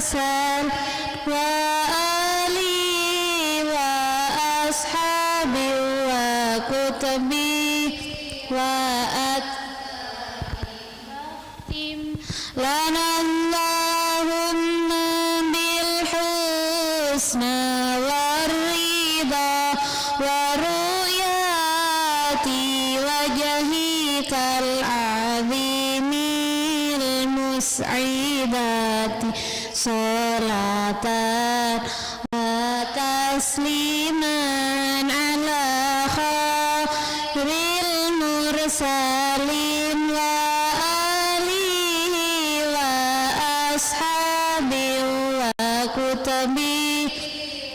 المرسل وآلي وأصحابي وكتبي وأتباعي لنا اللهم بالحسنى والرضا ورؤيات وجهك العظيم المسعدات صلاة وتسليما على خير المرسلين وآله وأصحابه وكتبه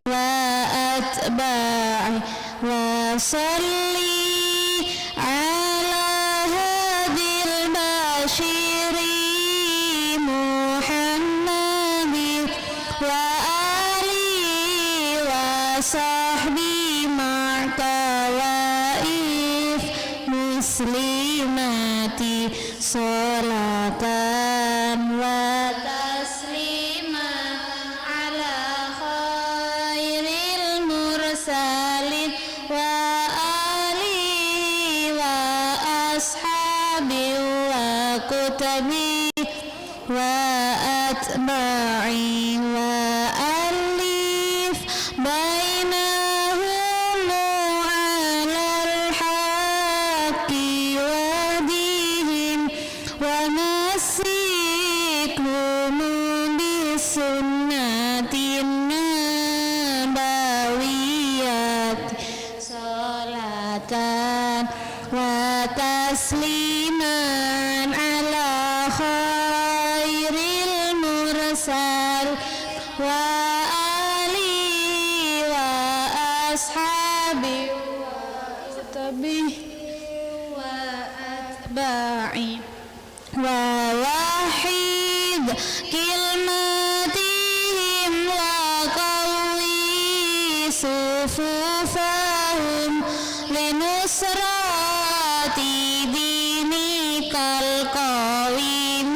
وأتباعه وصلي على هادي البشير محمد وآله وصحبه مع طوائف مسلمات صلاة وتسليما على خير المرسلين وآله وأصحابه وكتبه وأتباعي وألف بينهم على الحق وديهم ومسكهم بالسنة النبوية صلاة وتسليما على خير المرسل وآله وأصحابه وكتبه وأتباعه ووحيد كلمتهم وقوي صفوفهم لنصرة دينك القويم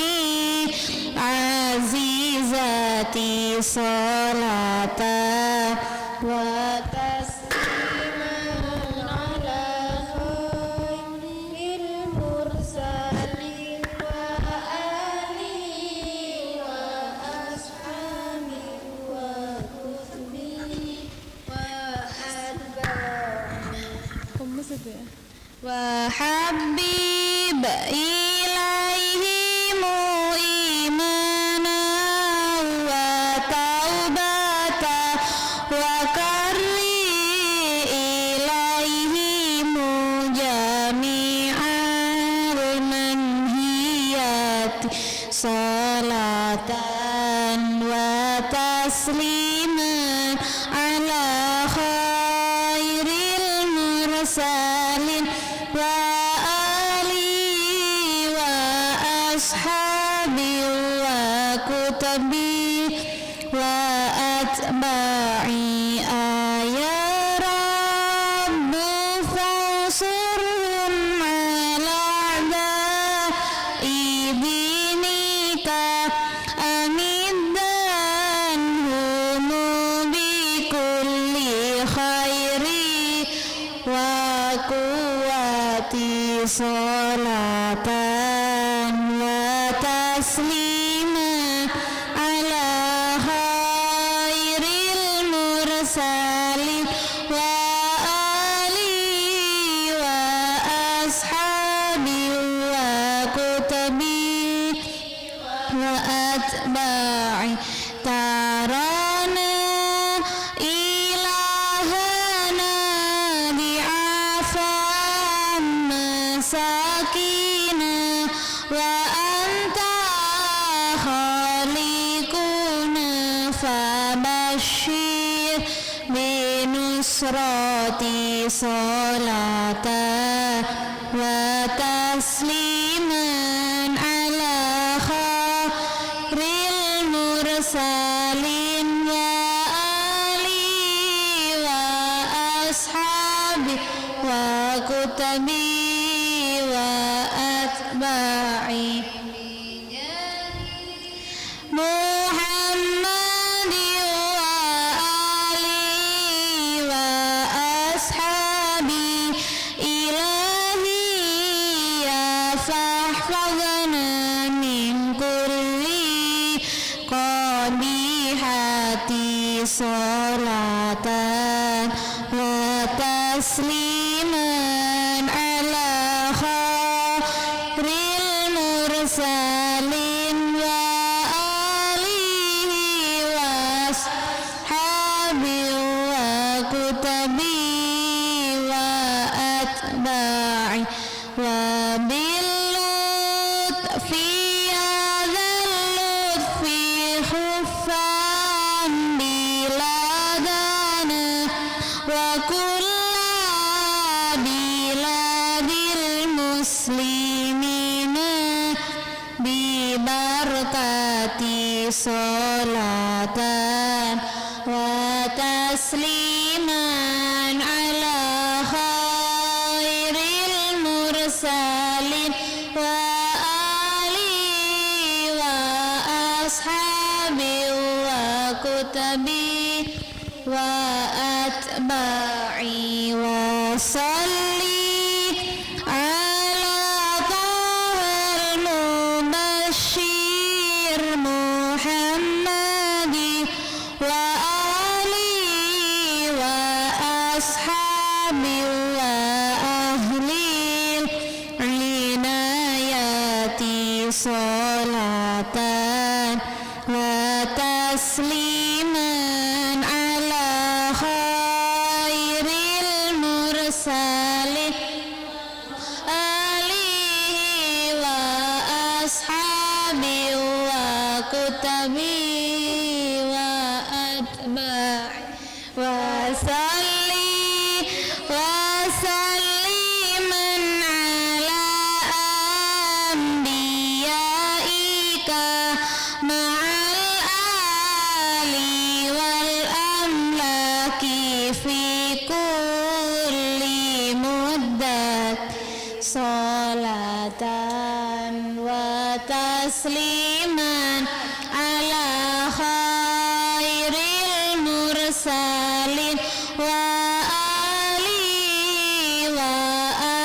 عزيزتي صلاة وتسليما على خير المرسلين وآله وأصحابه وكتبه وأتباعه وحبب إليهم إيمانا وتوبة وكر إليهم جميع المنهيات صلاة وتسليما على خير المرسلين وآله وأصحابه وكتبه وأتباعي يا رب فانصرهم على أعداء دينك أمدنهم بكل خير وقوتي صلاة وتسليما على خير المرسلين وآله وأصحابه وكتبه وأتباعه ترانا إلهنا ضعافا مساكينا وأنت خالقنا فبشر بنصرتي صلاة وتسليما على خير المرسلين وآله وأصحابه وكتبه وأتباعه محمد صلاة وتسليما على خير المرسلين وآله وأصحابه وكتبه وأتباعه وباللطف هذا اللطف خفا بلادنا وكل بلاد المسلمين ببركة صلاة وتسليما على خير المرسلين وآله وأصحابه وكتبه وأتباعه وصلي على طه المبشر محمد وآله وأصحابه وأهل العناية صلاة وتسليما على خير المرسلين آله وأصحابه وكتبه وأتباعه وصلي وسلما على أنبيائك مع الآل والأملاك في كل مدة صلاة وتسليما على خير المرسلين وآله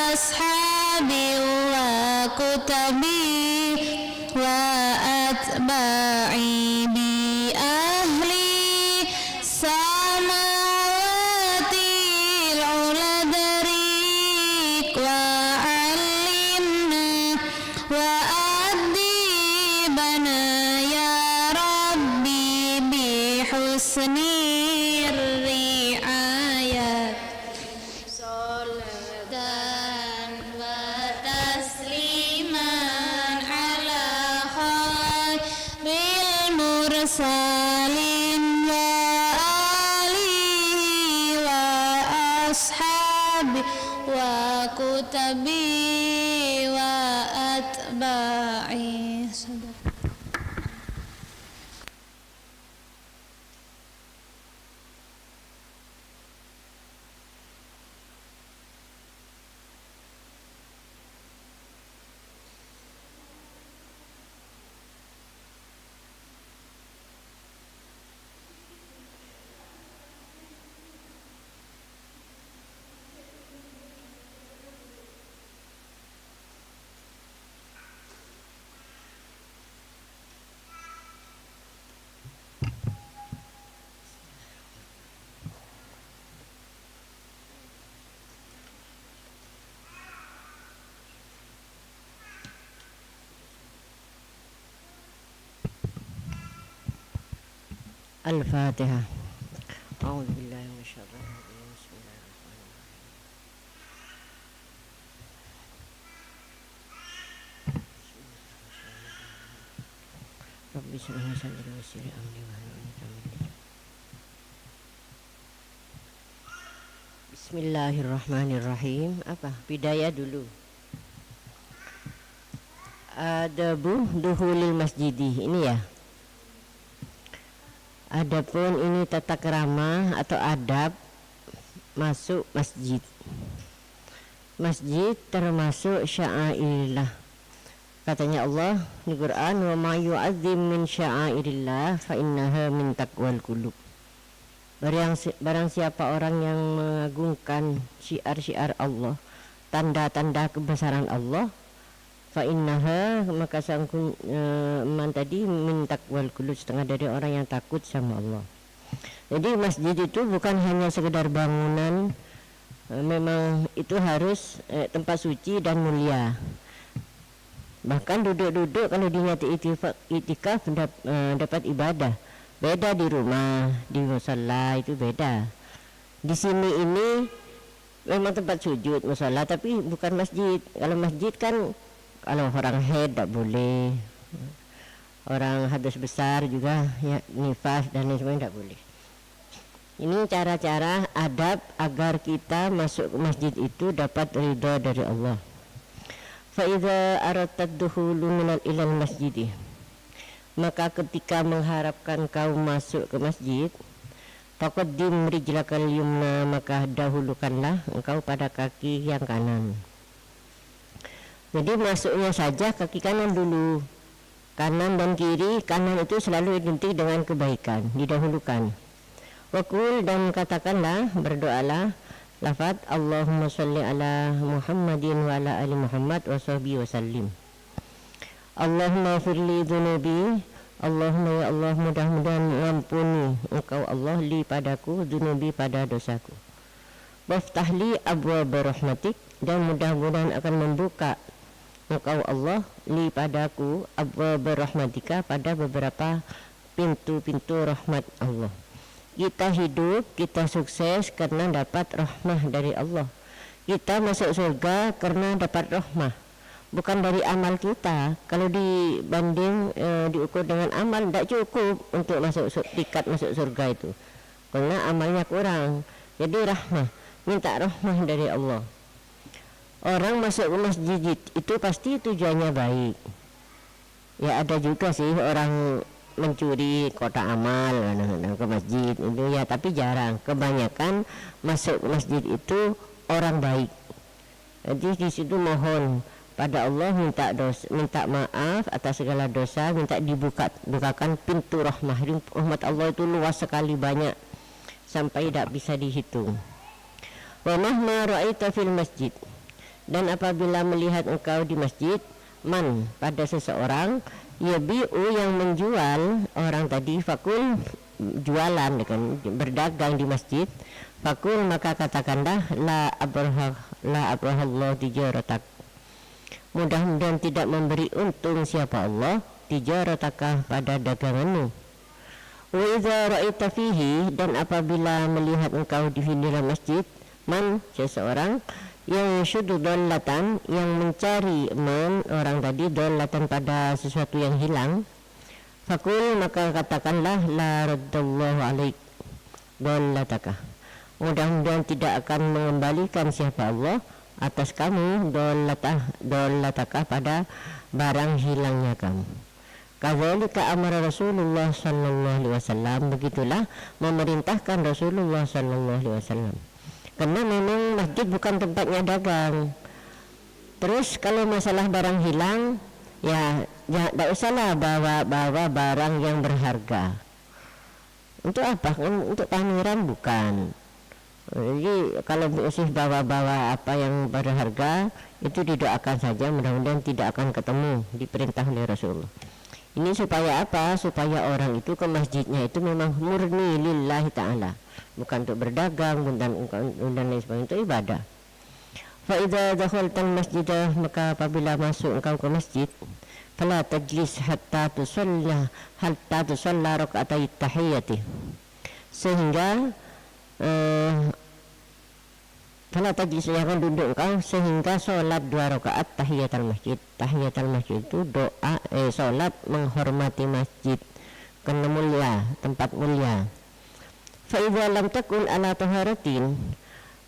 وأصحابه وكتبه وأتباعه بأهل السماوات العلى دريك وعلمنا وأدبنا يا ربي بحسن الرعاية صلاة وتسليما على خير المرسلين وآله وأصحابه وكتبه وأتباعه. Al-Fatihah. A'udzu billahi minasyaitonir rajim. Bismillahirrahmanirrahim. Rabbi shrah li sadri wa yassir li amri wahlul 'uqdatam min lisani. Bismillahirrahmanirrahim. Apa? Bidayah dulu. Adabu duhulil masjidi. Ini ya. Adapun ini tata krama atau adab masuk masjid. Masjid termasuk sya'airillah. Katanya Allah di Quran, wa ma yu'azzim min sya'airillah fa innaha min taqwal qulub. Barang siapa orang yang mengagungkan syiar-syiar Allah, tanda-tanda kebesaran Allah, fa innaha, maka man tadi min taqwal qulub, setengah dari orang yang takut sama Allah. Jadi masjid itu bukan hanya sekedar bangunan, memang itu harus tempat suci dan mulia. Bahkan duduk-duduk kalau dinyati itikaf dapat ibadah. Beda di rumah, di musala itu beda. Di sini ini memang tempat sujud musala tapi bukan masjid. Kalau masjid kan kalau orang haid tak boleh, orang hadas besar juga ya, nifas dan lain sebagainya tak boleh. Ini cara-cara adab agar kita masuk ke masjid itu dapat ridha dari Allah. Fa idza aradta ad-dukhulu ilal masjid, maka ketika mengharapkan kau masuk ke masjid, faqaddim rijlakal yumna, maka dahulukanlah engkau pada kaki yang kanan. Jadi masuknya saja kaki kanan dulu. Kanan dan kiri, kanan itu selalu identik dengan kebaikan, didahulukan. Wakul, dan katakanlah, berdoalah lafaz Allahumma sholli ala Muhammadin wa ala ali Muhammad wa sahbihi wa sallim. Allahumma firli dhunubi, Allahumma ya Allah, mudah-mudahan mengampuni engkau Allah li padaku dhunubi pada dosaku. Waftahli abwaab rahmatik, dan mudah-mudahan akan membuka engkau Allah li padaku abwaab rahmatika, pada beberapa pintu-pintu rahmat Allah. Kita hidup, kita sukses karena dapat rahmah dari Allah. Kita masuk surga karena dapat rahmah, bukan dari amal kita. Kalau dibanding diukur dengan amal, tidak cukup untuk tiket masuk surga itu, karena amalnya kurang. Jadi rahmah, minta rahmah dari Allah. Orang masuk ke masjid itu pasti tujuannya baik. Ya ada juga sih orang mencuri kotak amal ke masjid itu ya, tapi jarang. Kebanyakan masuk masjid itu orang baik. Jadi di situ mohon pada Allah, minta maaf atas segala dosa, minta dibukakan pintu rahmah. Rahmat Allah itu luas sekali, banyak sampai tidak bisa dihitung. Wa mahma ra'aita fil masjid, dan apabila melihat engkau di masjid, man, pada seseorang, yabi'u, yang menjual, orang tadi fakul, jualan dengan berdagang di masjid, fakul, maka katakanlah la abrahallah tijaratak, mudah-mudahan tidak memberi untung siapa Allah tijarataka, pada daganganmu. Wa idza ra'aita fihi, dan apabila melihat engkau di dalam masjid, man, seseorang yang syudu dolatan, yang mencari orang tadi dolatan pada sesuatu yang hilang, fakul, maka katakanlah la raddallahu alaik dolataka, mudah-mudahan tidak akan mengembalikan siapa Allah atas kamu dolataka, pada barang hilangnya kamu. Kadzalika amara Rasulullah sallallahu alaihi wasallam, begitulah memerintahkan Rasulullah sallallahu alaihi wasallam. Karena memang masjid bukan tempatnya dagang. Terus kalau masalah barang hilang, ya tidak usahlah bawa barang yang berharga. Untuk apa? Untuk pameran bukan. Jadi kalau masih bawa apa yang berharga, itu didoakan saja, mudah-mudahan tidak akan ketemu, diperintah oleh Rasulullah. Ini supaya apa? Supaya orang itu ke masjidnya itu memang murni lillahi ta'ala, bukan untuk berdagang dan lain sebagainya, itu ibadah. Fa idza dakhaltal masjidah, maka apabila masuk engkau ke masjid, fala tajlis hatta tusalla raka'atai tahiyyati, sehingga fala tajlis, jangan duduk engkau sehingga sholat 2 rakaat tahiyatul masjid. Tahiyatul masjid itu doa sholat menghormati masjid, karena mulia, tempat mulia. Fa idza lam takun ala taharatin,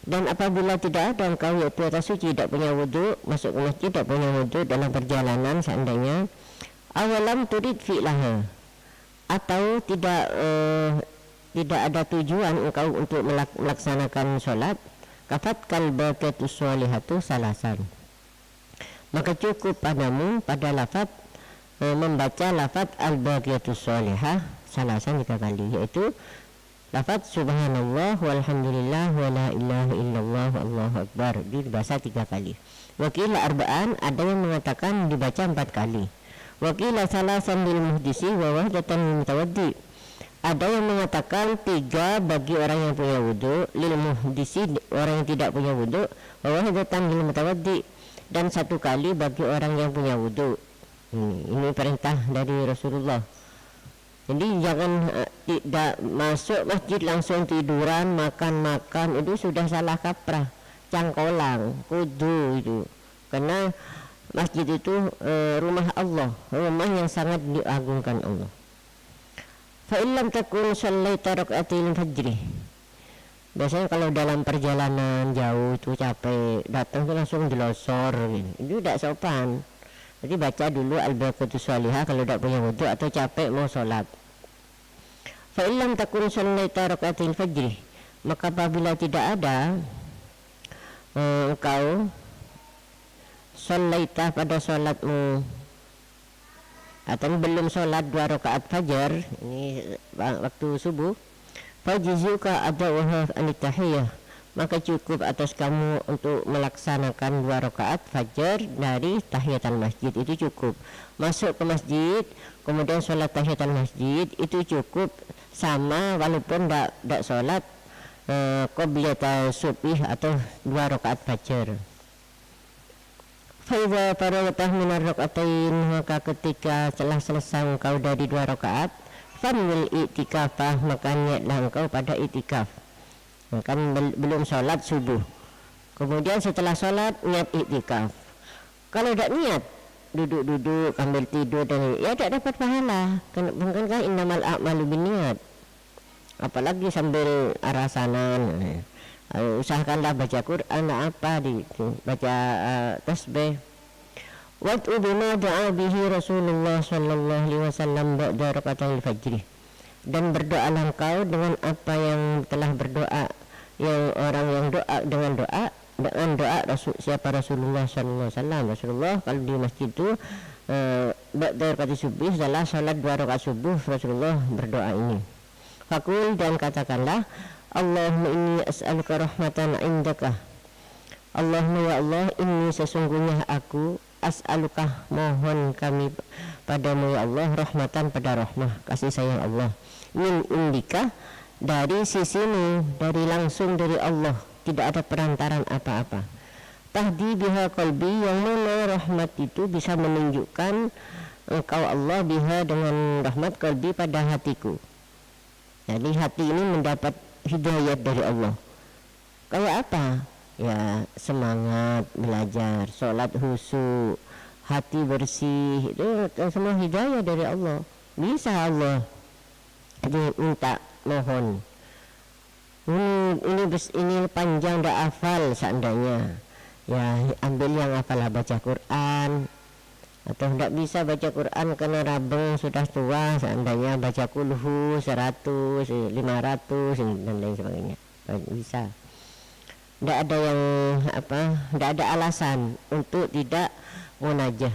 dan apabila tidak ada engkau yaitu atas suci, tidak punya wudu, masuk ke masjid tidak punya wudu dalam perjalanan seandainya, awalam turid fi'laha, atau tidak ada tujuan engkau untuk melaksanakan sholat, kafat kalbaqatus sholihatu salasan, maka cukup padamu pada lafaz membaca lafaz al-baqiyatus sholihah salasan 3 kali, yaitu lafaz subhanallah walhamdulillah wa la ilaha illallah Allahu akbar, dibaca 3 kali. Wakil arba'an, ada yang mengatakan dibaca 4 kali. Wakil salasan lil muhdisi wa wahdatan lil mutawaddi, Ada yang mengatakan 3 bagi orang yang punya wudu, lil muhdisi orang yang tidak punya wudu, wa wahidatan lil mutawaddi, dan 1 kali bagi orang yang punya wudu. Ini perintah dari Rasulullah. Jadi jangan tidak masuk masjid langsung tiduran, makan itu sudah salah kaprah, cangkolang, kudu itu. Karena masjid itu rumah Allah, rumah yang sangat diagungkan Allah. Fa illam takun shallaita rak'atil fajri. Biasanya kalau dalam perjalanan jauh itu capek, datang tuh langsung dilosor gitu. Itu tidak sopan. Jadi baca dulu al-baqatus shalihah kalau tidak punya wudu atau capek mau sholat. Fa illam takun shallaita rak'atil fajri, maka apabila tidak ada engkau shallaita pada sholatmu atau belum sholat 2 rakaat fajar, ini waktu subuh, fajizuka adawah anitahiyah, maka cukup atas kamu untuk melaksanakan 2 rakaat fajar dari tahiyatul masjid. Itu cukup. Masuk ke masjid kemudian sholat tahiyatul masjid itu cukup, sama walaupun tidak sholat qobliyata subih atau 2 rakaat fajar. Faiza faragta minar rak'atain, maka ketika telah selesai engkau dari 2 rakaat, fanwil i'tikafah, maka niatlah engkau pada i'tikaf. Kan belum sholat subuh, kemudian setelah sholat niat i'tikaf. Kalau tidak niat, duduk-duduk sambil tidur dan ya tidak dapat pahala. Kan innamal a'malu binniyat. Apalagi sambil arasanan. Usahakanlah baca Quran baca tasbih. Wad'u bima da'a bihi Rasulullah sallallahu alaihi wasallam ba'da raka'atil fajr, dan berdoalah engkau dengan apa yang telah berdoa yang orang yang doa dengan doa siapa Rasulullah sallallahu alaihi wasallam. Rasulullah kalau di masjid itu ba'da raka'atil subuh, setelah salat 2 rakaat subuh Rasulullah berdoa ini. Fakul, dan katakanlah, Allahumma inni as'aluka rahmatan indaka. Allahumma ya Allah, inni sesungguhnya aku as'aluka mohon kami padamu ya Allah, rahmatan pada rahmah, kasih sayang Allah, min indika dari sisimu, dari langsung dari Allah, tidak ada perantaran apa-apa. Tahdi biha qalbi, yang mana rahmat itu bisa menunjukkan engkau Allah biha dengan rahmat qalbi pada hatiku. Jadi hati ini mendapat hidayat dari Allah. Kayak apa? Ya semangat belajar, sholat khusyuk, hati bersih, itu semua hidayah dari Allah. Bisa Allah. Jadi minta, mohon. Ini panjang dah hafal seandainya. Ya ambil yang hafal, baca Quran. Atau tidak bisa baca Quran karena rabeng sudah tua, seandainya baca kulhu 100, 500 dan lain sebagainya. Bisa. Tidak ada yang tidak ada alasan untuk tidak munajah.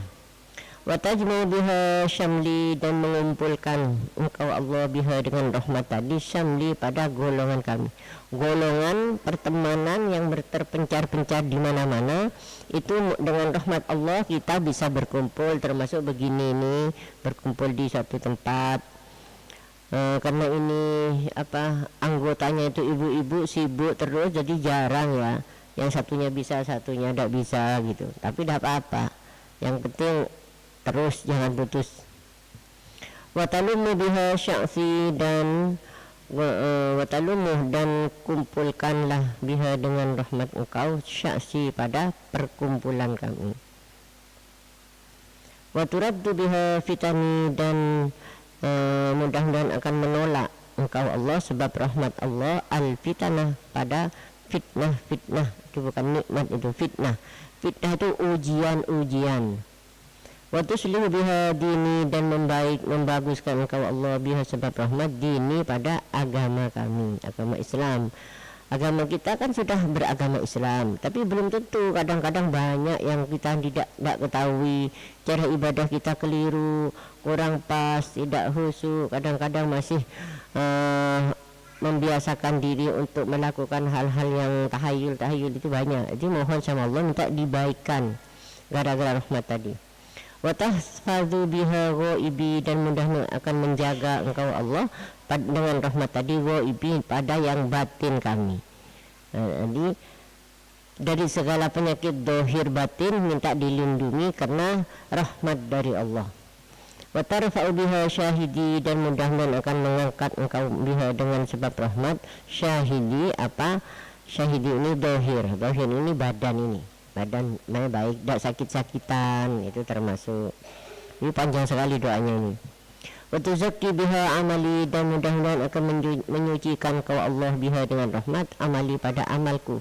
Wa tajmu biha syamli, dan mengumpulkan engkau Allah biha dengan rahmat tadi, syamli pada golongan kami, golongan pertemanan yang terpencar-pencar di mana-mana. Itu dengan rahmat Allah kita bisa berkumpul, termasuk begini nih, berkumpul di satu tempat. Karena ini anggotanya itu ibu-ibu sibuk terus, jadi jarang ya, yang satunya bisa satunya tidak bisa gitu. Tapi tidak apa-apa, yang penting terus jangan putus. Watalumu biha sya'fi, dan watalumu, dan kumpulkanlah biha dengan rahmat engkau sya'fi pada perkumpulan kami. Waturaddu biha fitani, dan mudah-mudahan akan menolak engkau Allah sebab rahmat Allah al-fitanah pada fitnah. Itu bukan nikmat, itu fitnah. Fitnah itu ujian. Wa tuslihu biha dini, dan membaguskan engkau Allah biha sebab rahmat dini pada agama kami, agama Islam. Agama kita kan sudah beragama Islam, tapi belum tentu, kadang-kadang banyak yang kita tidak ketahui, cara ibadah kita keliru, kurang pas, tidak khusyuk, kadang-kadang masih membiasakan diri untuk melakukan hal-hal yang tahayul itu banyak. Jadi mohon sama Allah minta dibaikan gara-gara rahmat tadi. wa tahfadzu biha ghaibi, dan mudah akan menjaga engkau Allah dengan rahmat tadi ghaibi pada yang batin kami. Jadi dari segala penyakit dohir batin minta dilindungi karena rahmat dari Allah. Wa tarfa'u biha syahidi, dan mudah-mudahan akan mengangkat engkau biha dengan sebab rahmat syahidi. Apa syahidi ini? Dohir ini badan baik, tidak sakit-sakitan, itu termasuk. Ini panjang sekali doanya ini. Wa tuzakki biha amali, dan mudah-mudahan akan menyucikan kau Allah biha dengan rahmat amali pada amalku,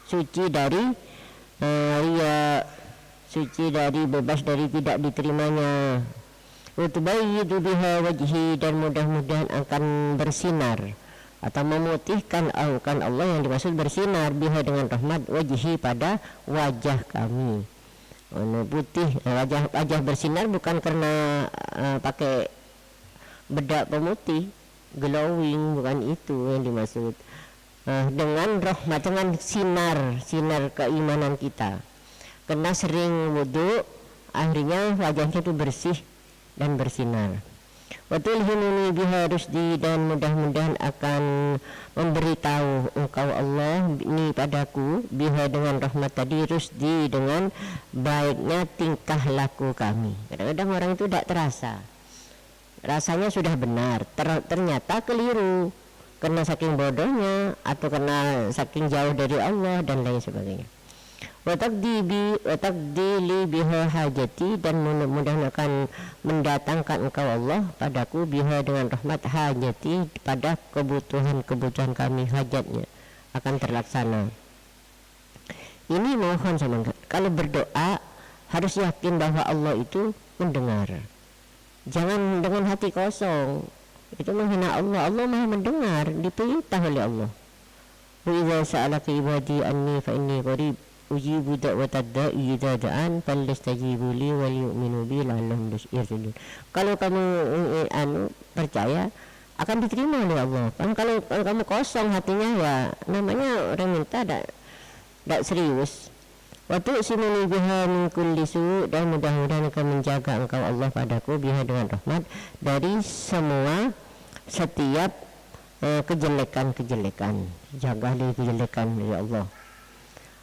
suci dari riya, suci dari bebas dari tidak diterimanya. Wa tubayyidu biha wajhi, dan mudah-mudahan akan bersinar atau memutihkan akan Allah, yang dimaksud bersinar biha dengan rahmat wajhi pada wajah kami. Putih, wajah bersinar bukan karena pakai bedak pemutih glowing, bukan itu yang dimaksud. Dengan rahmat, dengan sinar keimanan kita, karena sering wudu akhirnya wajahnya itu bersih dan bersinar. Wa tulhimuni biha rusdi, dan mudah-mudahan akan memberitahu engkau Allah ini padaku biha dengan rahmat tadi rusdi, dengan baiknya tingkah laku kami. Kadang-kadang orang itu tidak terasa, rasanya sudah benar, ternyata keliru karena saking bodohnya atau karena saking jauh dari Allah dan lain sebagainya. Wa taqdili biha hajati, dan mudah-mudahan akan mendatangkan engkau Allah padaku biha dengan rahmat hajati pada kebutuhan kami, hajatnya akan terlaksana. Ini mohon sama engkau, kalau berdoa harus yakin bahwa Allah itu mendengar. Jangan dengan hati kosong, itu menghina Allah. Allah Maha mendengar, diperintah oleh Allah. Wa idza sa'alaka ibadi anni fa inni qarib ujibu da'watad da'i idza da'an falyastajibu li wal yu'minu bi la'allahum yarshudun. Kalau kamu percaya akan diterima oleh Allah. Kalau kamu kosong hatinya, ya namanya orang minta tidak serius. Waktu simuni biha min kulli su, dan mudah-mudahan akan menjaga engkau Allah padaku biha dengan rahmat dari semua setiap kejelekan. Jaga dari kejelekan dari Allah.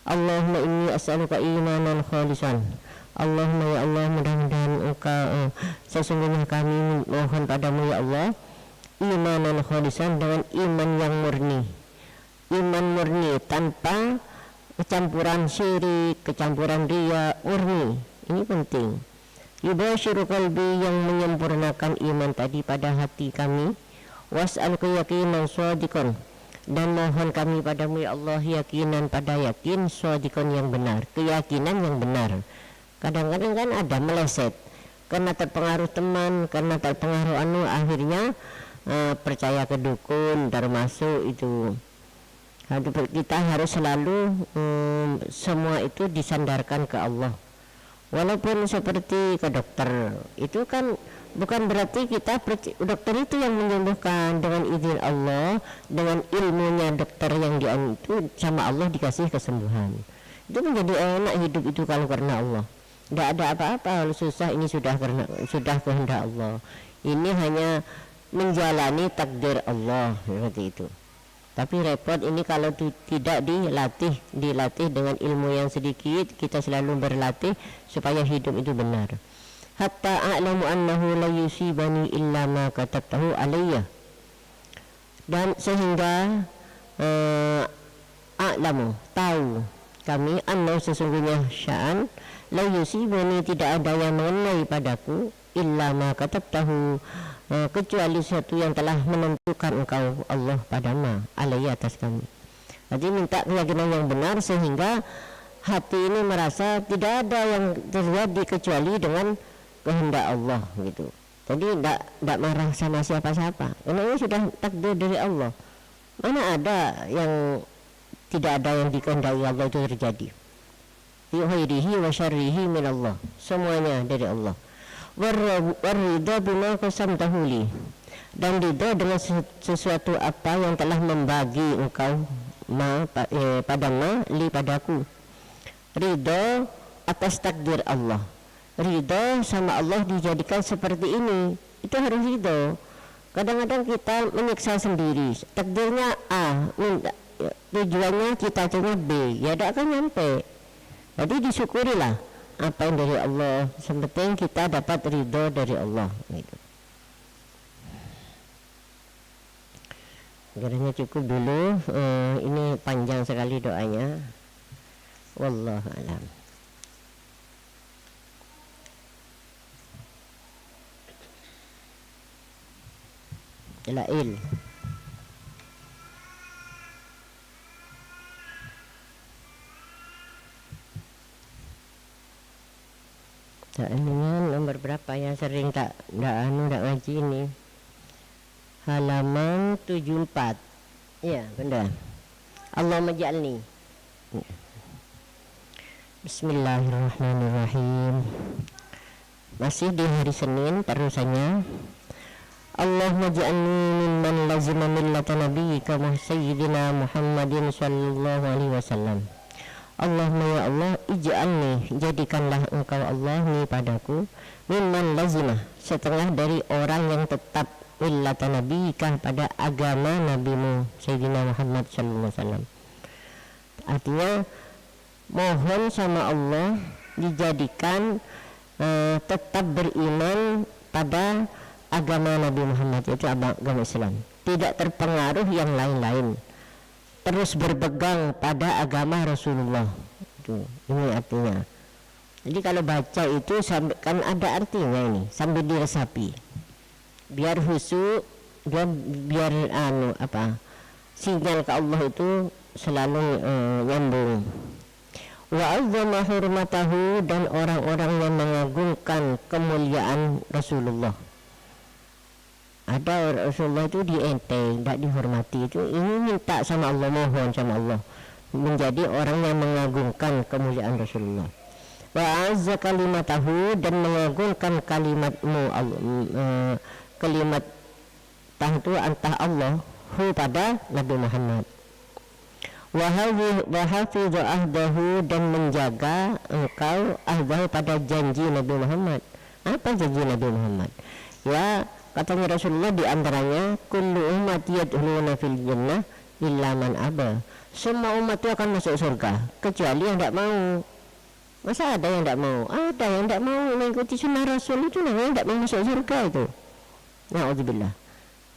Allahumma inni as'aluka imanan khalisan. Allahumma ya Allah, mudah-mudahan engkau sesungguhnya kami mohon padamu ya Allah imanan khalisan, dengan iman yang murni. Iman murni tanpa kecampuran syirik, kecampuran riya, murni. Ini penting. Yubashiru qalbi, yang menyempurnakan iman tadi pada hati kami. Was'aluka yaqinan shadiqan, dan mohon kami padamu ya Allah yakinan pada yakin shadiqan yang benar, keyakinan yang benar. Kadang-kadang kan ada meleset karena terpengaruh teman, karena terpengaruh akhirnya percaya ke dukun, termasuk itu. Kita harus selalu semua itu disandarkan ke Allah. Walaupun seperti ke dokter, itu kan bukan berarti kita dokter itu yang menyembuhkan. Dengan izin Allah, dengan ilmunya dokter yang itu sama Allah dikasih kesembuhan. Itu menjadi enak hidup itu kalau karena Allah. Tidak ada apa-apa susah, ini sudah kehendak Allah. Ini hanya menjalani takdir Allah seperti itu. Tapi repot ini kalau tidak dilatih dengan ilmu yang sedikit. Kita selalu berlatih supaya hidup itu benar. Hatta a'lamu annahu la yusibani illa ma katabtahu alayya, dan sehingga a'lamu, tahu kami, annahu sesungguhnya sya'an, la yusibani tidak ada yang mengenai padaku, illa ma katabtahu kecuali sesuatu yang telah menentukan engkau Allah padamu, alayya atas kami. Jadi minta keyakinan yang benar sehingga hati ini merasa tidak ada yang terjadi kecuali dengan kehendak Allah gitu. Jadi tidak marah sama siapa-siapa, karena ini sudah takdir dari Allah. Mana ada yang tidak ada yang dikehendaki Allah itu terjadi. Fi khairihi wa syarrihi min Allah, semuanya dari Allah. Warida bima qasamtahu li, dan ridha dengan sesuatu apa yang telah membagi engkau padaku li padaku. Ridha atas takdir Allah, ridho sama Allah dijadikan seperti ini, itu harus ridho. Kadang-kadang kita menyiksa sendiri, takdirnya A, tujuannya cita-citanya B, ya tidak akan nyampe. Jadi disyukurilah apa yang dari Allah, sepenting kita dapat ridho dari Allah gitu. Kiranya cukup dulu, ini panjang sekali doanya. Wallahu a'lam. Dalail. Ini nomor berapa yang sering tak ngaji ini? Halaman 74. Ya, benar. Allahumma ja'alni. Bismillahirrahmanirrahim. Masih di hari Senin terusannya. Allahumma ja'alni mimman lazima millata nabiyyika sayyidina Muhammadin sallallahu alaihi wasallam. Allahumma ya Allah, ij'alni, jadikanlah engkau Allah ni padaku mimman lazima, setengah dari orang yang tetap millata nabiyyika, pada agama nabimu sayyidina Muhammad sallallahu alaihi wasallam. Artinya mohon sama Allah dijadikan tetap beriman pada agama Nabi Muhammad, yaitu agama Islam, tidak terpengaruh yang lain-lain, terus berpegang pada agama Rasulullah. Ini artinya. Jadi kalau baca itu kan ada artinya ini, sambil diresapi, biar khusyuk, biar sinyal ke Allah itu selalu nyambung. Wa azzama hurmatahu, dan orang-orang yang mengagungkan kemuliaan Rasulullah. Ada Rasulullah itu dienteng, tidak dihormati, itu ini minta sama Allah, mohon sama Allah menjadi orang yang mengagungkan kemuliaan Rasulullah. Wa azza kalimatahu, dan mengagungkan kalimatmu kalimat tahtu antah Allah hu pada Nabi Muhammad. Wa hafidhu ahdahu, dan menjaga engkau ahdahu pada janji Nabi Muhammad. Apa janji Nabi Muhammad? Ya, katanya Rasulullah di antaranya kullu ummati yadkhuluna fil jannah illa man aba. Semua umat itu akan masuk surga kecuali yang tidak mau. Masa ada yang tidak mau? Ada yang tidak mau mengikuti sunnah Rasul, itu namanya tidak mau masuk surga itu. Na'udzubillah.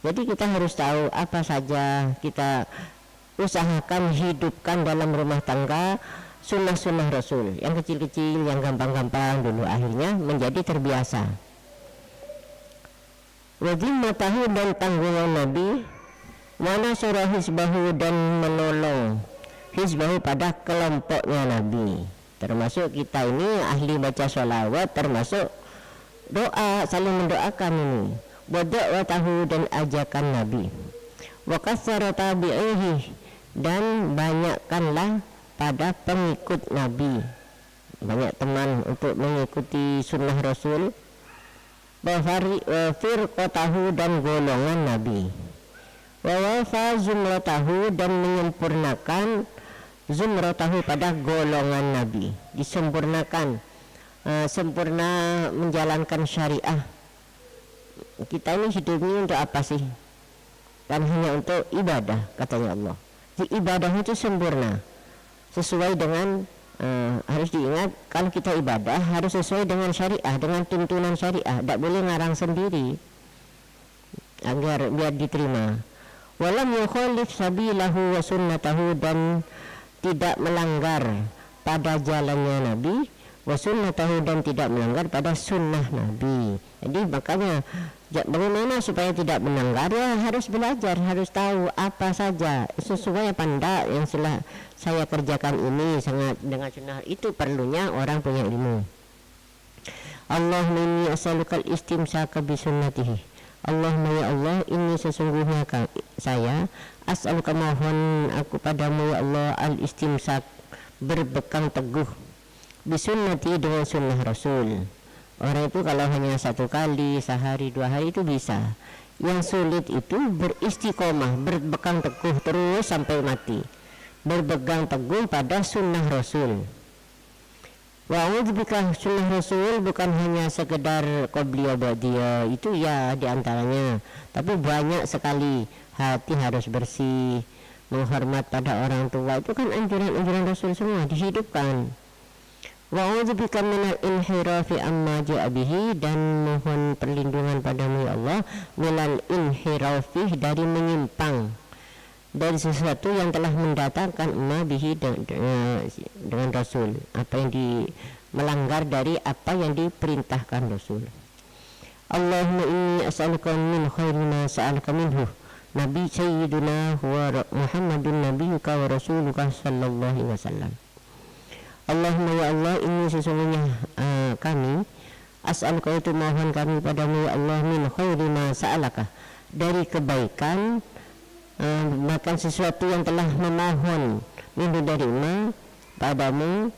Jadi kita harus tahu apa saja kita usahakan hidupkan dalam rumah tangga sunnah-sunnah Rasul, yang kecil-kecil, yang gampang-gampang dulu, akhirnya menjadi terbiasa. Wajib matahu, dan tanggungan Nabi, mana surah hizbahu, dan menolong hizbahu pada kelompoknya Nabi. Termasuk kita ini ahli baca sholawat, termasuk doa, saling mendoakan ini. Wada'watahu, dan ajakan Nabi. Wa katsara tabi'ihi, dan banyakkanlah pada pengikut Nabi, banyak teman untuk mengikuti sunnah Rasul. Firqatahu, dan golongan Nabi. Wa wafa zumratahu, dan menyempurnakan zumratahu pada golongan Nabi, disempurnakan, sempurna menjalankan syariah. Kita ini hidupnya untuk apa sih? Kan hanya untuk ibadah, katanya Allah. Jadi ibadah itu sempurna, sesuai dengan harus diingat, kalau kita ibadah harus sesuai dengan syariah, dengan tuntunan syariah, tidak boleh ngarang sendiri agar biar diterima. Walam yukhalif sabilahu wa sunnatahu, dan tidak melanggar pada jalannya Nabi, wa sunnatahu, dan tidak melanggar pada sunnah Nabi. Jadi makanya bagaimana supaya tidak melanggar, ya harus belajar, harus tahu apa saja sesuai apa enggak yang saya kerjakan ini sangat dengan sunnah, itu perlunya orang punya ilmu. Allahumma inni as'alukal istimsaka bi sunnatihi. Allahumma ya Allah, ini sesungguhnya saya as'aluka, mohon aku padamu ya Allah, al istimsak, berpegang teguh, bi sunnati, dengan sunnah Rasul. Orang itu kalau hanya satu kali, sehari, 2 hari itu bisa. Yang sulit itu beristiqomah, berpegang teguh terus sampai mati, berpegang teguh pada sunnah Rasul. Wa a'udzubika sunnah Rasul bukan hanya sekedar qobliyah ba'diyah, itu ya diantaranya, tapi banyak sekali. Hati harus bersih, menghormat pada orang tua, itu kan anjuran-anjuran Rasul semua dihidupkan. Wa a'udzubika minal inhirafi amma ja'a bihi, dan mohon perlindungan padamu ya Allah minal inhirafi, dari menyimpang dari sesuatu yang telah mendatangkan amma bihi dengan Rasul, apa yang melanggar dari apa yang diperintahkan Rasul. Allahumma inni as'aluka min khairi ma sa'alaka minhu Nabi Sayyiduna wa Muhammadun Nabiyuka wa Rasuluka sallallahu alaihi wasallam. Allahumma ya Allah, ini sesungguhnya kami as'aluka, itu mohon kami padamu ya Allah, min khairi ma sa'alaka, dari kebaikan bahkan sesuatu yang telah memohon minhu dari ma padamu,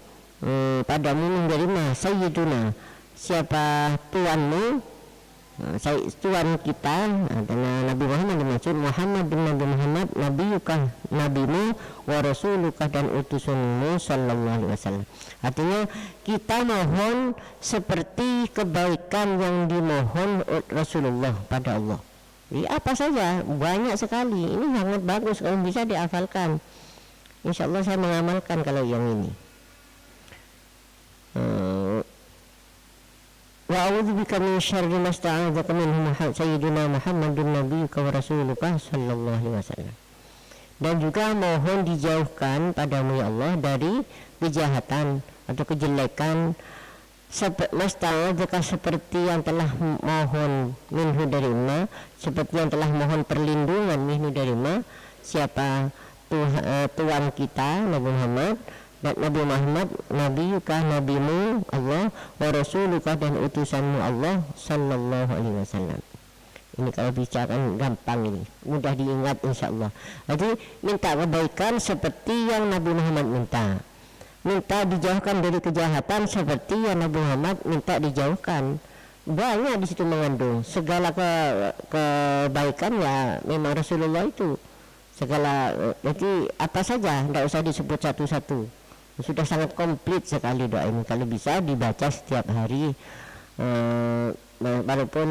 padamu menerima Sayyiduna, siapa tuanmu, tuan kita adalah Nabi Muhammad, dimaksud Muhammad bin Nabi Muhammad, nabiyuka, nabimu, wa rasuluka, dan utusanmu sallallahu alaihi wasallam. Artinya kita mohon seperti kebaikan yang dimohon Rasulullah pada Allah. Jadi apa saja, banyak sekali, ini sangat bagus kalau bisa dihafalkan. Insyaallah saya mengamalkan kalau yang ini. Wa a'udzubika min syarri ma sta'adzaka minhu Sayyiduna Muhammadun Nabiyuka wa Rasuluka sallallahu alaihi wasallam. Dan juga mohon dijauhkan padamu ya Allah dari kejahatan atau kejelekan, masta'adzaka, seperti yang telah mohon minhu dari ma, seperti yang telah mohon perlindungan minhu dari ma, siapa Tuhan kita Nabi Muhammad, dan Nabi Muhammad, nabiyuka, nabimu Allah, wa rasuluka, dan utusanmu Allah sallallahu alaihi wasallam. Ini kalau bicarakan gampang, ini mudah diingat insyaallah. Jadi minta kebaikan seperti yang Nabi Muhammad minta dijauhkan dari kejahatan seperti yang Nabi Muhammad minta dijauhkan. Banyak di situ mengandung segala kebaikan ya memang Rasulullah itu segala. Jadi apa saja, tidak usah disebut satu-satu, sudah sangat komplit sekali doa ini. Kalau bisa dibaca setiap hari, walaupun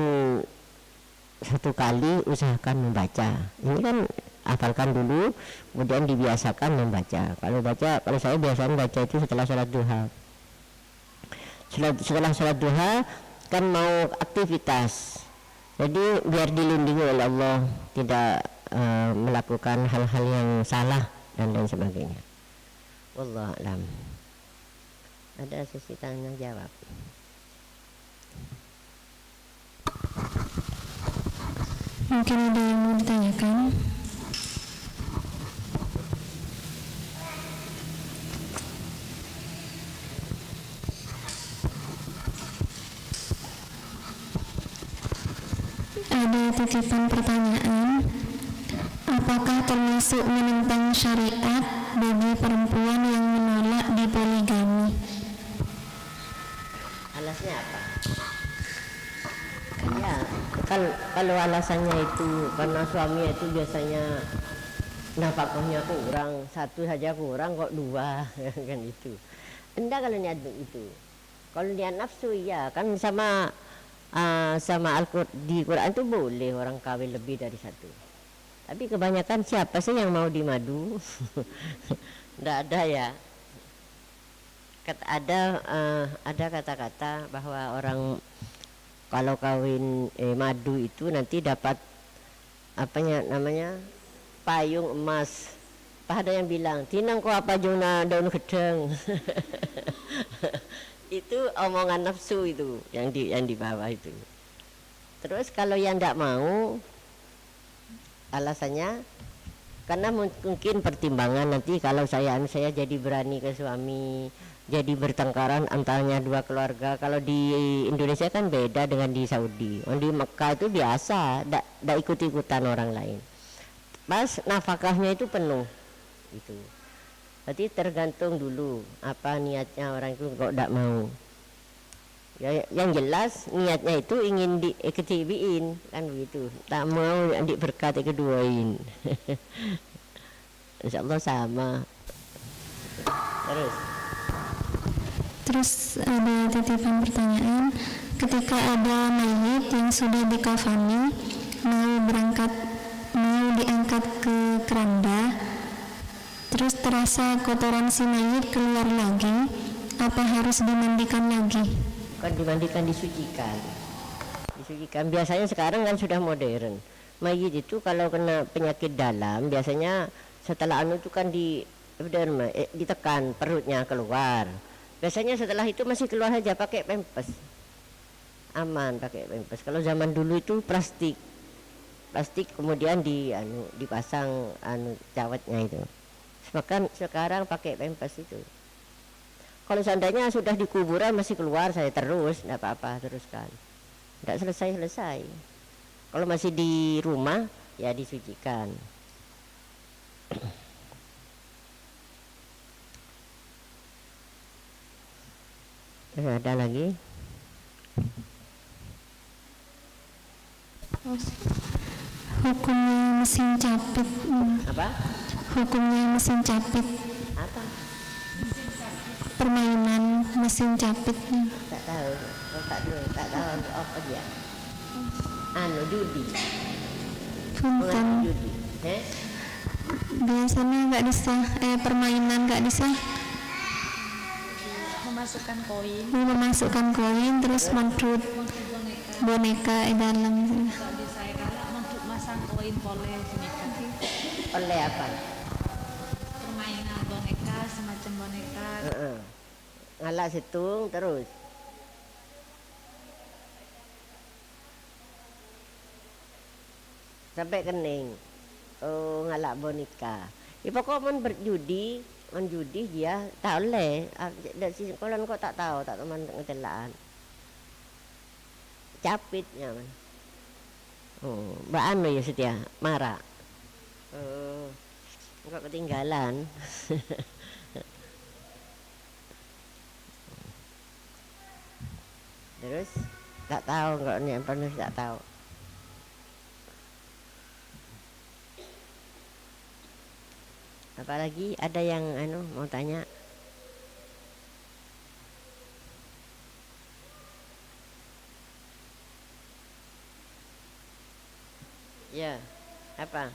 satu kali usahakan membaca. Ini kan hafalkan dulu, kemudian dibiasakan membaca. Kalau saya biasanya baca itu setelah sholat duha. Setelah sholat duha kan mau aktivitas, jadi biar dilindungi oleh Allah, tidak melakukan hal-hal yang salah dan lain sebagainya. Wallahu a'lam. Ada sesi tanya jawab. Mungkin ada yang mau ditanyakan? Ada titipan pertanyaan, apakah termasuk menentang syariat bagi perempuan yang menolak dipoligami? Alasnya apa? Ya, kalau alasannya itu karena suami itu biasanya nafkahnya kurang, satu saja kurang kok dua, kan itu. Enggak kalau niat itu. Kalau niat nafsu ya kan sama di Quran itu boleh orang kawin lebih dari satu. Tapi kebanyakan siapa sih yang mau dimadu? Enggak ada ya. Ada kata-kata bahwa orang kalau kawin madu itu nanti dapat namanya payung emas. Ada yang bilang tinang ko apa jona daun gedeng. Itu omongan nafsu itu yang di bawah itu. Terus kalau yang tidak mau, alasannya karena mungkin pertimbangan nanti kalau saya jadi berani ke suami, jadi bertengkaran antaranya dua keluarga. Kalau di Indonesia kan beda dengan di Saudi. Di Mekah itu biasa, tidak ikut-ikutan orang lain. Pas nafkahnya itu penuh itu. Berarti tergantung dulu apa niatnya orang itu kok tidak mau. Ya, yang jelas niatnya itu ingin diketibiin kan begitu. Tak mau diberkati keduain. Insyaallah sama. Terus Terus ada titipan pertanyaan, ketika ada mayit yang sudah dikafani mau diangkat ke keranda, terus terasa kotoran si mayit keluar lagi, apa harus dimandikan lagi? Bukan dimandikan, disucikan. Biasanya sekarang kan sudah modern. Mayit itu kalau kena penyakit dalam biasanya setelah itu kan ditekan perutnya keluar. Biasanya setelah itu masih keluar saja, pakai pempes. Aman pakai pempes. Kalau zaman dulu itu plastik kemudian dipasang cawatnya itu. Sekarang pakai pempes itu. Kalau seandainya sudah di kuburan masih keluar, saya terus, tidak apa-apa, teruskan. Tidak selesai. Kalau masih di rumah, ya disucikan. Ada lagi? Hukumnya mesin capit. Apa? Hukumnya mesin capit. Apa? Permainan mesin capit. Tak tahu. Tak tahu apa dia. Judi. Punten. Judi. Biasanya nggak disah. Permainan nggak disah. Memasukkan koin terus madut boneka di dalam. Masang koin boleh Oleh apa? permainan boneka, semacam boneka. Ngalak situng terus. Sampai kening. Ngalak boneka. Pokok berjudi, dia tak boleh. Kalau kau tak tahu ngetelaan. Capitnya man. Mbak ya setia marah. Enggak ketinggalan. Terus tak tahu, enggak nih pernah tak tahu. Apalagi ada yang mau tanya? Ya, apa?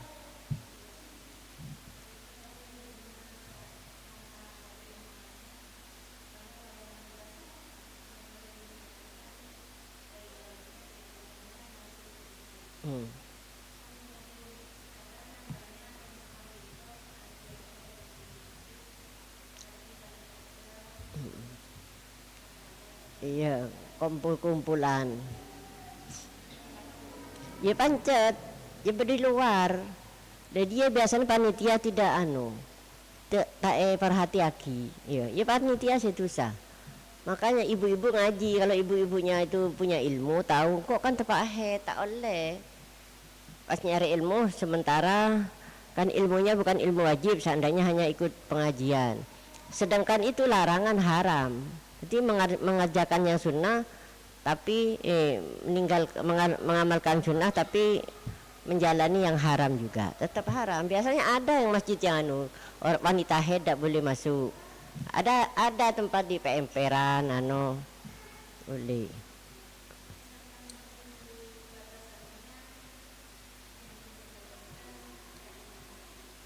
Iya, kumpulan. Ya pancet, ya di luar. Dan dia biasanya panitia tidak tak perhatiaki. Ya panitia setusa. Makanya ibu-ibu ngaji, kalau ibu-ibunya itu punya ilmu, tahu kok kan tepak tak oleh. Pas nyari ilmu sementara kan ilmunya bukan ilmu wajib, seandainya hanya ikut pengajian. Sedangkan itu larangan haram. Jadi mengerjakan yang sunnah tapi mengamalkan sunnah tapi menjalani yang haram juga tetap haram. Biasanya ada yang masjid yang wanita haid tak boleh masuk. Ada tempat di PMPran boleh.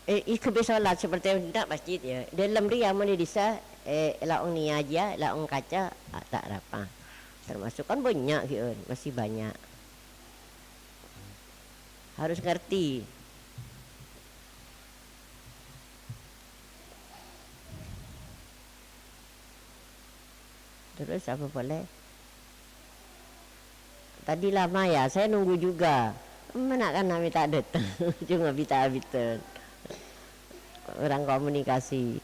Ikut solat seperti tidak masjid ya. Dalam dia mana disa laung ni aja, laung kaca tak apa. Termasuk kan banyak gitu, masih banyak. Harus ngerti. Terus apa boleh? Tadi lama ya, saya nunggu juga. Mana kan kami tak datang, cuma bita-bita. Orang komunikasi.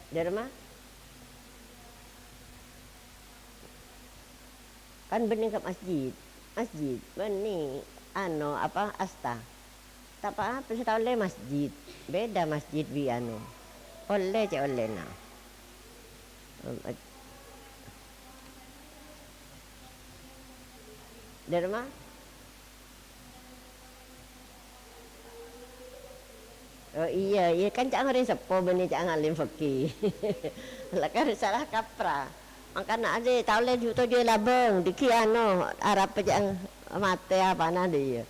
Dari mana? Kan bening ke masjid bening asta tak apa saya tahu le masjid beda masjid bi oleh na dari mana Oh iya, iya kan cak ngari sepo beni cak ngalim fakih. Lah kan salah kapra. Makanya ada tahu le juto je labeng diki ano Arab cak mate apa nade ya.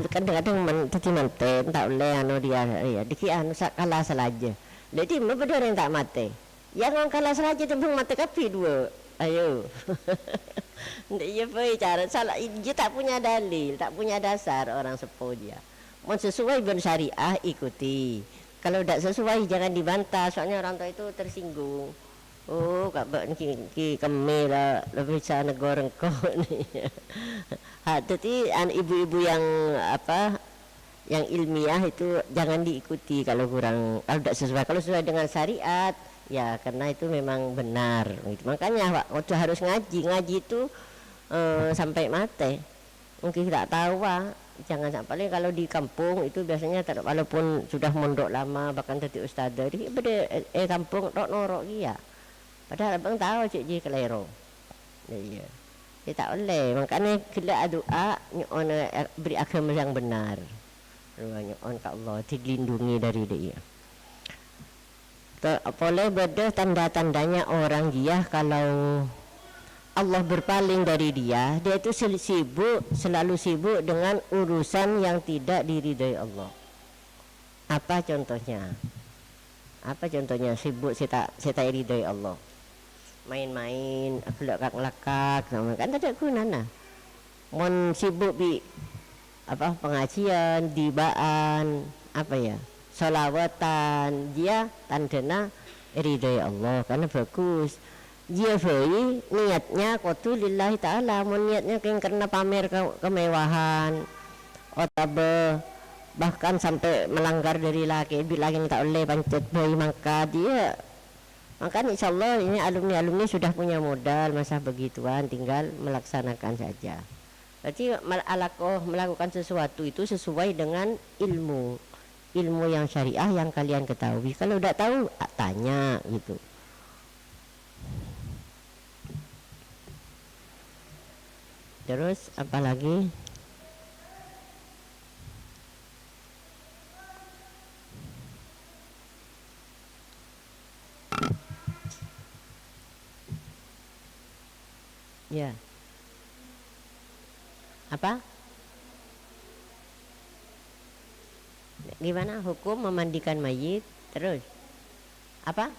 Kadang-kadang tadi manten tahu le ano dia ya diki ano kalah saja. Jadi mana benar yang tak mate. Yang orang kalah saja tembung mate kapi dua. Ayo. Dia cara salah dia tak punya dalil, tak punya dasar orang sepo dia. Mau sesuai bersyariah ikuti. Kalau tidak sesuai jangan dibantah. Soalnya orang tua itu tersinggung. Oh, kak ki kemela lebih bisa negor engkau nih. Jadi ibu-ibu yang apa, yang ilmiah itu jangan diikuti kalau kurang, kalau tidak sesuai. Kalau sesuai dengan syariat, ya karena itu memang benar. Gitu. Makanya waktu harus ngaji itu sampai mati. Mungkin tidak tahu jangan sampai kalau di kampung itu biasanya walaupun sudah mondok lama bahkan jadi ustadzah di kampung norok iya padahal abang tahu cik ji kelero iya dia tak boleh makanya kita doa nyon beri agama yang benar nyon ke Allah dilindungi dari dia boleh beda tanda-tandanya orang dia kalau Allah berpaling dari dia itu selalu sibuk dengan urusan yang tidak diridhai Allah. Apa contohnya? Sibuk saya ridhai Allah. Main-main, kelakak-kelakak, kan tidak guna. Mon sibuk pengajian, dibaan, solawatan, dia tandana ridhai Allah karena bagus. Dia niatnya kotu lillahi ta'ala niatnya karena pamer kemewahan otabe bahkan sampai melanggar dari laki bilang tak boleh pancet bayi maka dia insyaallah ini alumni sudah punya modal masa begituan tinggal melaksanakan saja berarti melakukan sesuatu itu sesuai dengan ilmu yang syariah yang kalian ketahui kalau tidak tahu tanya gitu. Terus apa lagi? Ya. Apa? Gimana hukum memandikan mayit? Terus apa?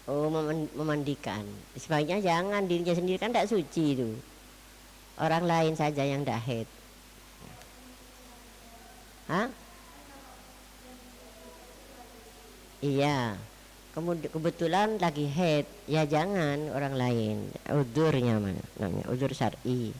Oh, memandikan. Sebaiknya jangan, dirinya sendiri kan tidak suci itu. Orang lain saja yang tidak haid. Hah? Iya. Kebetulan lagi haid, ya jangan orang lain. Udurnya mana? Namanya udur syar'i.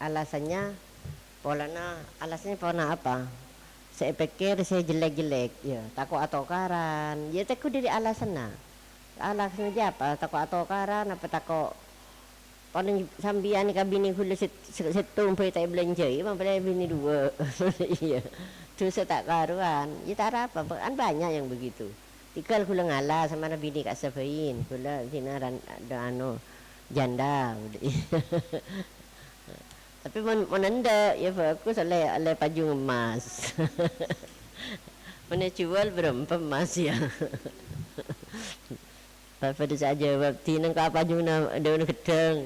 Alasannya polana apa? Saya pikir saya jelek-jelek ya takut atokaran ya takut dari alasannya apa takut atokaran apa takut orang sambian kabini hulu setumpai tak belanja emang pada bini dua iya tu tak karuan ya tak apa kan banyak yang begitu tinggal hulu ngalah sama bini kak sefain hulu dinaran janda tapi menenda ya bagus oleh pajung emas mana jual berapa emas ya pada saja waktu nang pajung na daun gedeng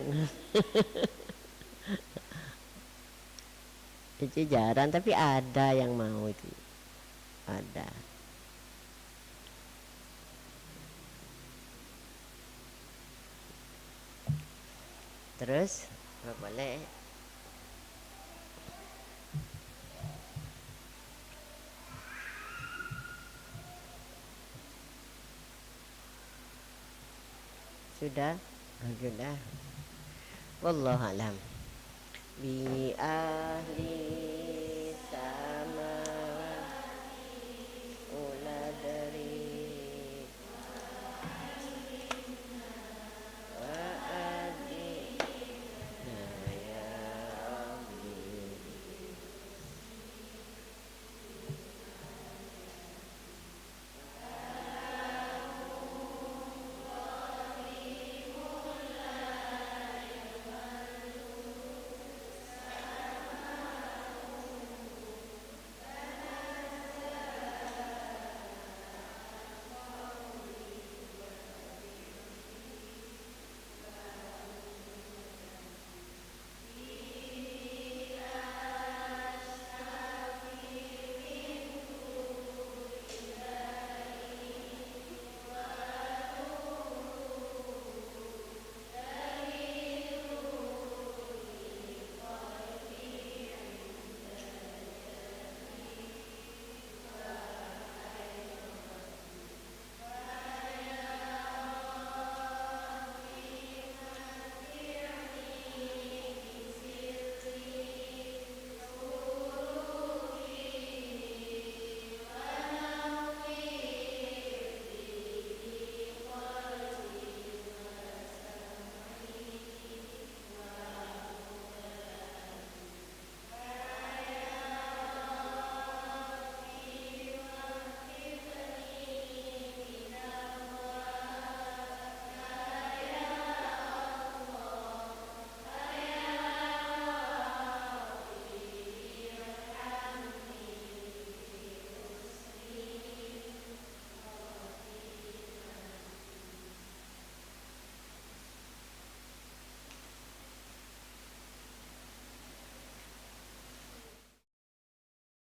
itu jarang tapi ada yang mau itu ada terus boleh sudah wallahu alam bi ahli